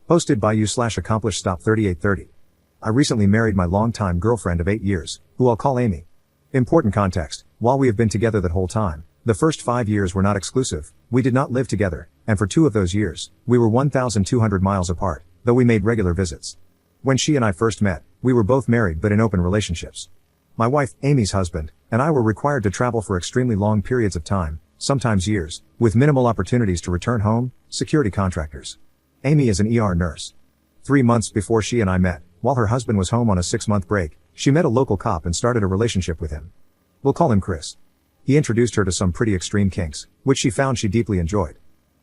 Posted by you/accomplished stop 3830. I recently married my longtime girlfriend of 8 years, who I'll call Amy. Important context: while we have been together that whole time, the first 5 years were not exclusive, we did not live together, and for 2 of those years, we were 1,200 miles apart, though we made regular visits. When she and I first met, we were both married but in open relationships. My wife, Amy's husband, and I were required to travel for extremely long periods of time, sometimes years, with minimal opportunities to return home, security contractors. Amy is an ER nurse. 3 months before she and I met, while her husband was home on a 6-month break, she met a local cop and started a relationship with him. We'll call him Chris. He introduced her to some pretty extreme kinks, which she found she deeply enjoyed.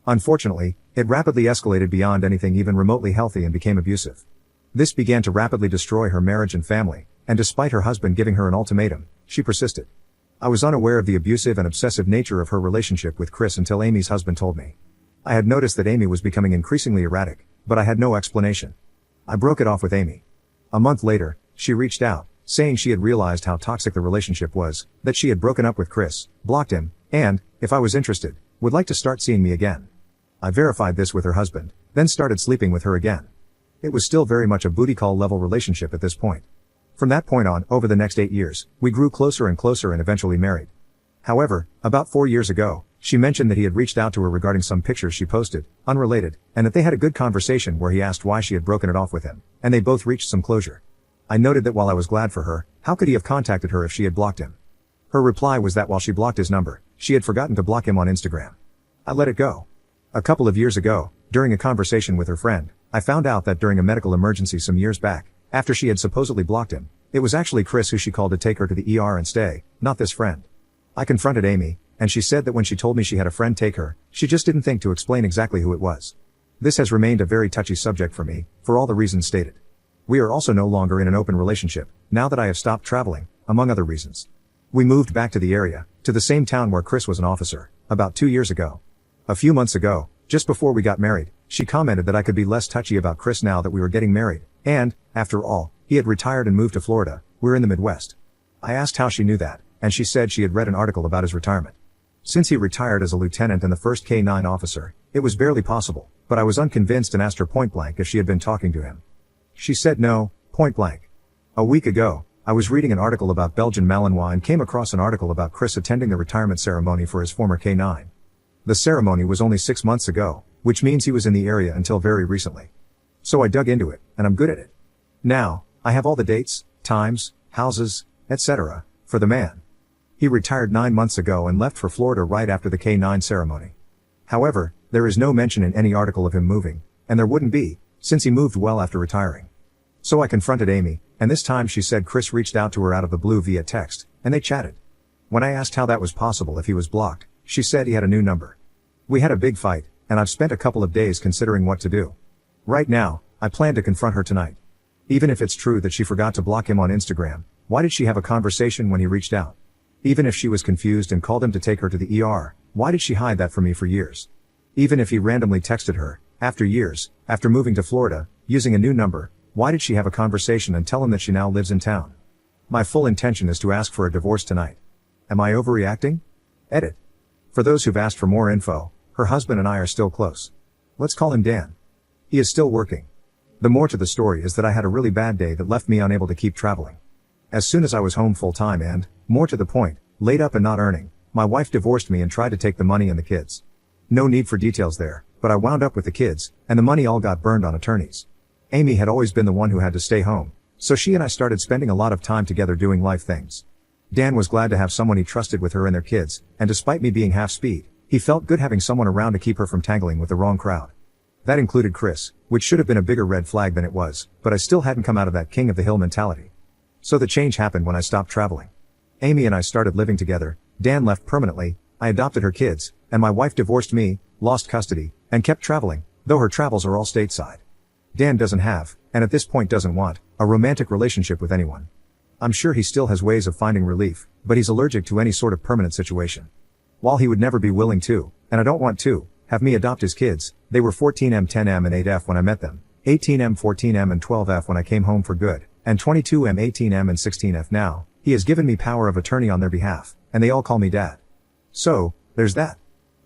Unfortunately, it rapidly escalated beyond anything even remotely healthy and became abusive. This began to rapidly destroy her marriage and family, and despite her husband giving her an ultimatum, she persisted. I was unaware of the abusive and obsessive nature of her relationship with Chris until Amy's husband told me. I had noticed that Amy was becoming increasingly erratic, but I had no explanation. I broke it off with Amy. A month later, she reached out, saying she had realized how toxic the relationship was, that she had broken up with Chris, blocked him, and, if I was interested, would like to start seeing me again. I verified this with her husband, then started sleeping with her again. It was still very much a booty call level relationship at this point. From that point on, over the next 8 years, we grew closer and closer and eventually married. However, about 4 years ago, she mentioned that he had reached out to her regarding some pictures she posted, unrelated, and that they had a good conversation where he asked why she had broken it off with him, and they both reached some closure. I noted that while I was glad for her, how could he have contacted her if she had blocked him? Her reply was that while she blocked his number, she had forgotten to block him on Instagram. I let it go. A couple of years ago, during a conversation with her friend, I found out that during a medical emergency some years back, after she had supposedly blocked him, it was actually Chris who she called to take her to the ER and stay, not this friend. I confronted Amy, and she said that when she told me she had a friend take her, she just didn't think to explain exactly who it was. This has remained a very touchy subject for me, for all the reasons stated. We are also no longer in an open relationship, now that I have stopped traveling, among other reasons. We moved back to the area, to the same town where Chris was an officer, about 2 years ago. A few months ago, just before we got married, she commented that I could be less touchy about Chris now that we were getting married, and, after all, he had retired and moved to Florida. We're in the Midwest. I asked how she knew that, and she said she had read an article about his retirement. Since he retired as a lieutenant and the first K-9 officer, it was barely possible, but I was unconvinced and asked her point blank if she had been talking to him. She said no, point blank. A week ago, I was reading an article about Belgian Malinois and came across an article about Chris attending the retirement ceremony for his former K-9. The ceremony was only 6 months ago, which means he was in the area until very recently. So I dug into it, and I'm good at it. Now, I have all the dates, times, houses, etc., for the man. He retired 9 months ago and left for Florida right after the K-9 ceremony. However, there is no mention in any article of him moving, and there wouldn't be, since he moved well after retiring. So I confronted Amy, and this time she said Chris reached out to her out of the blue via text, and they chatted. When I asked how that was possible if he was blocked, she said he had a new number. We had a big fight, and I've spent a couple of days considering what to do. Right now, I plan to confront her tonight. Even if it's true that she forgot to block him on Instagram, why did she have a conversation when he reached out? Even if she was confused and called him to take her to the ER, why did she hide that from me for years? Even if he randomly texted her, after years, after moving to Florida, using a new number, why did she have a conversation and tell him that she now lives in town? My full intention is to ask for a divorce tonight. Am I overreacting? Edit. For those who've asked for more info, her husband and I are still close. Let's call him Dan. He is still working. The more to the story is that I had a really bad day that left me unable to keep traveling. As soon as I was home full time and, more to the point, laid up and not earning, my wife divorced me and tried to take the money and the kids. No need for details there, but I wound up with the kids, and the money all got burned on attorneys. Amy had always been the one who had to stay home, so she and I started spending a lot of time together doing life things. Dan was glad to have someone he trusted with her and their kids, and despite me being half speed, he felt good having someone around to keep her from tangling with the wrong crowd. That included Chris, which should have been a bigger red flag than it was, but I still hadn't come out of that king of the hill mentality. So the change happened when I stopped traveling. Amy and I started living together, Dan left permanently, I adopted her kids, and my wife divorced me, lost custody, and kept traveling, though her travels are all stateside. Dan doesn't have, and at this point doesn't want, a romantic relationship with anyone. I'm sure he still has ways of finding relief, but he's allergic to any sort of permanent situation. While he would never be willing to, and I don't want to, have me adopt his kids, they were 14M, 10M and 8F when I met them, 18M, 14M and 12F when I came home for good, and 22M, 18M and 16F now. He has given me power of attorney on their behalf, and they all call me Dad. So, there's that.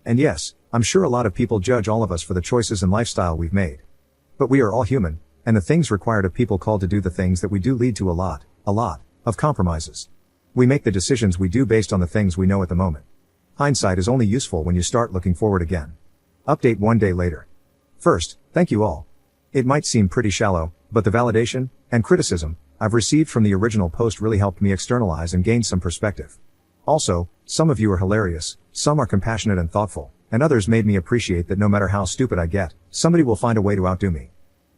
And yes, I'm sure a lot of people judge all of us for the choices and lifestyle we've made. But we are all human, and the things required of people called to do the things that we do lead to a lot of compromises. We make the decisions we do based on the things we know at the moment. Hindsight is only useful when you start looking forward again. Update 1 day later. First, thank you all. It might seem pretty shallow, but the validation and criticism I've received from the original post really helped me externalize and gain some perspective. Also, some of you are hilarious, some are compassionate and thoughtful, and others made me appreciate that no matter how stupid I get, somebody will find a way to outdo me.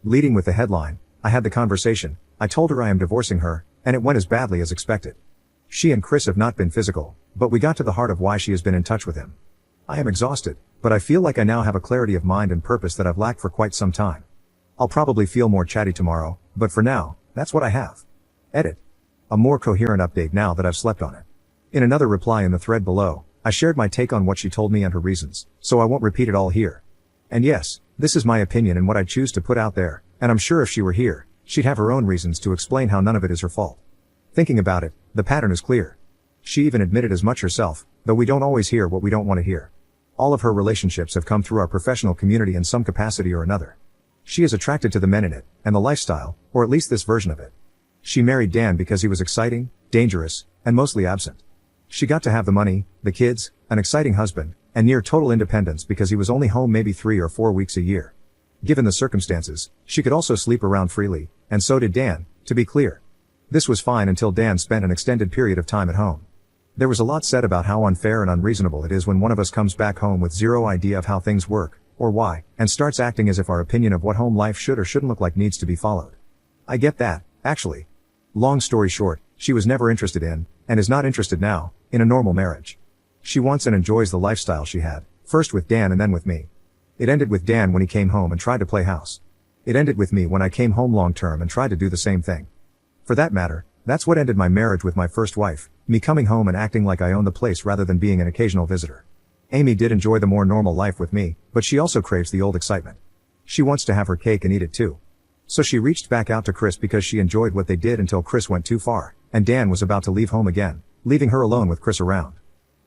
Leading with the headline, I had the conversation, I told her I am divorcing her, and it went as badly as expected. She and Chris have not been physical, but we got to the heart of why she has been in touch with him. I am exhausted, but I feel like I now have a clarity of mind and purpose that I've lacked for quite some time. I'll probably feel more chatty tomorrow, but for now, that's what I have. Edit. A more coherent update now that I've slept on it. In another reply in the thread below, I shared my take on what she told me and her reasons, so I won't repeat it all here. And yes, this is my opinion and what I choose to put out there, and I'm sure if she were here, she'd have her own reasons to explain how none of it is her fault. Thinking about it, the pattern is clear. She even admitted as much herself, though we don't always hear what we don't want to hear. All of her relationships have come through our professional community in some capacity or another. She is attracted to the men in it, and the lifestyle, or at least this version of it. She married Dan because he was exciting, dangerous, and mostly absent. She got to have the money, the kids, an exciting husband, and near total independence because he was only home maybe 3 or 4 weeks a year. Given the circumstances, she could also sleep around freely, and so did Dan, to be clear. This was fine until Dan spent an extended period of time at home. There was a lot said about how unfair and unreasonable it is when one of us comes back home with zero idea of how things work, or why, and starts acting as if our opinion of what home life should or shouldn't look like needs to be followed. I get that, actually. Long story short, she was never interested in, and is not interested now, in a normal marriage. She wants and enjoys the lifestyle she had, first with Dan and then with me. It ended with Dan when he came home and tried to play house. It ended with me when I came home long term and tried to do the same thing. For that matter, that's what ended my marriage with my first wife, me coming home and acting like I owned the place rather than being an occasional visitor. Amy did enjoy the more normal life with me, but she also craves the old excitement. She wants to have her cake and eat it too. So she reached back out to Chris because she enjoyed what they did until Chris went too far, and Dan was about to leave home again, leaving her alone with Chris around.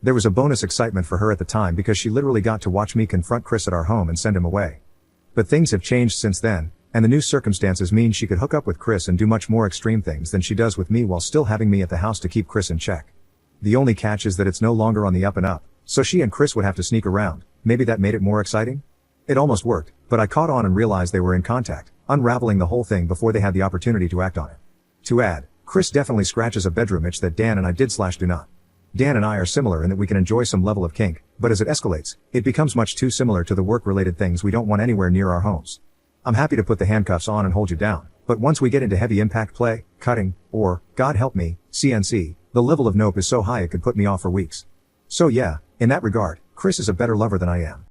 There was a bonus excitement for her at the time because she literally got to watch me confront Chris at our home and send him away. But things have changed since then, and the new circumstances mean she could hook up with Chris and do much more extreme things than she does with me while still having me at the house to keep Chris in check. The only catch is that it's no longer on the up and up, so she and Chris would have to sneak around. Maybe that made it more exciting? It almost worked, but I caught on and realized they were in contact, unraveling the whole thing before they had the opportunity to act on it. To add, Chris definitely scratches a bedroom itch that Dan and I did/do not. Dan and I are similar in that we can enjoy some level of kink, but as it escalates, it becomes much too similar to the work-related things we don't want anywhere near our homes. I'm happy to put the handcuffs on and hold you down, but once we get into heavy impact play, cutting, or, God help me, CNC, the level of nope is so high it could put me off for weeks. So yeah, in that regard, Chris is a better lover than I am.